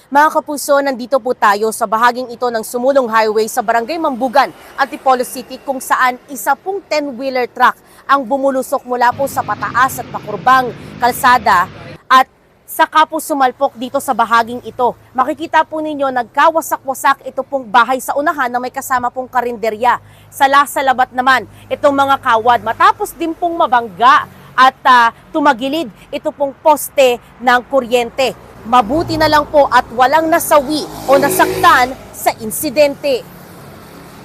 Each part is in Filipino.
Mga kapuso, nandito po tayo sa bahaging ito ng Sumulong Highway sa Barangay Mambugan, Antipolo City, kung saan isa pong 10-wheeler truck ang bumulusok mula po sa pataas at pakurbang kalsada at saka po sumalpok dito sa bahaging ito. Makikita po ninyo, nagkawasak-wasak ito pong bahay sa unahan na may kasama pong karinderya. Sa labat naman, itong mga kawad matapos din pong mabangga at tumagilid ito pong poste ng kuryente. Mabuti na lang po at walang nasawi o nasaktan sa insidente.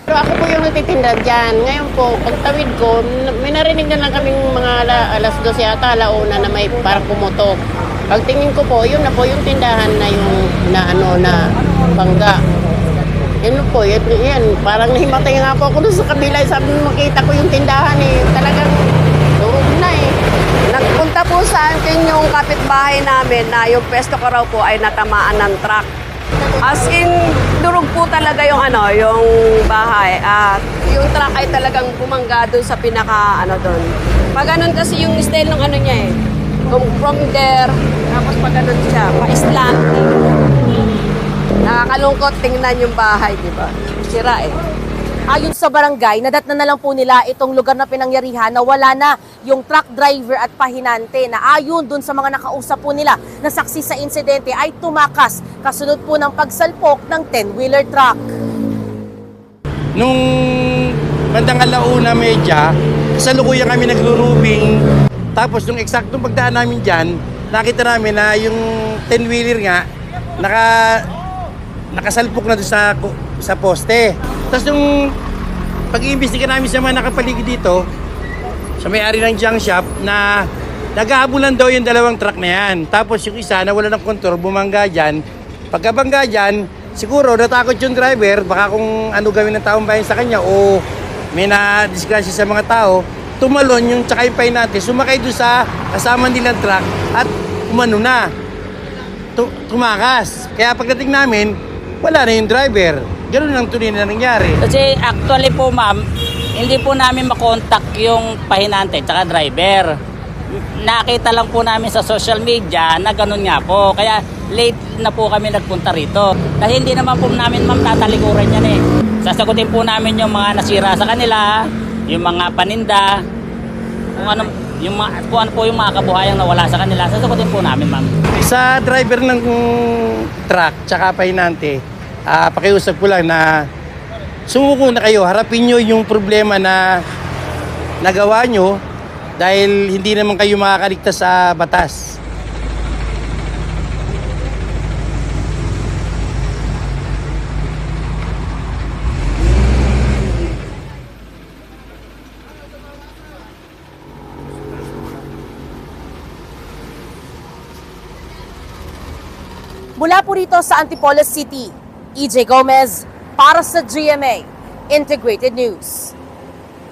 Pero ako po yung nagtitinda dyan. Ngayon po, pagtawid ko, may narinig na lang kaming mga alas 12 yata, alauna na may parang pumutok. Pagtingin ko po, yun na po yung tindahan na yung na bangga. Yun po, yan, parang nahimatay nga po ako doon sa kabila. Sabi mo, makita ko yung tindahan talagang durog na Nagpunta po sa atin yung kapitbahay namin na yung pwesto ko raw po ay natamaan ng truck. As in, durog po talaga yung yung bahay. At yung truck ay talagang bumangga doon sa pinaka doon. Pag ganun kasi yung style ng niya from there, tapos pag ganun siya, pa-slanting. Nakakalungkot tingnan yung bahay, di ba? Sira Ayon sa barangay, nadatnan na lang po nila itong lugar na pinangyarihan na wala na yung truck driver at pahinante na ayon dun sa mga nakausap po nila na saksi sa insidente ay tumakas kasunod po ng pagsalpok ng 10-wheeler truck. Nung bandang alauna medya, kasalukuyan kami nagro-roofing. Tapos nung eksaktong pagdaan namin dyan, nakita namin na yung 10-wheeler nga, nakasalpok na doon sa poste. Tapos nung pag-iimbestiga namin sa mga nakapaligid dito, sa may-ari ng junk shop, na nag-aabulan daw yung dalawang truck na yan. Tapos yung isa na wala ng kontrol, bumangga dyan. Pagkabangga dyan, siguro natakot yung driver, baka kung ano gawin ng taong bayan sa kanya o may na-disgrasya sa mga tao, tumalon yung tsaka yung pahinante, sumakay doon sa kasama nilang truck at umano na. Tumakas. Kaya pagdating namin, wala na yung driver. Ganun lang tunay na nangyari. Kasi actually po ma'am, hindi po namin makontak yung pahinante at driver. Nakita lang po namin sa social media na ganun nga po. Kaya late na po kami nagpunta rito. Kasi hindi naman po namin ma'am tatalikuran yan Sasagutin po namin yung mga nasira sa kanila, yung mga paninda, kung ano po yung mga kabuhayang nawala sa kanila, sasagutin po namin ma'am. Sa driver ng truck tsaka pahinante, pakiusap ko lang na sumuko na kayo, harapin nyo yung problema na nagawa nyo dahil hindi naman kayo makakaligtas sa batas. Mula po rito sa Antipolo City, EJ Gomez para sa GMA Integrated News.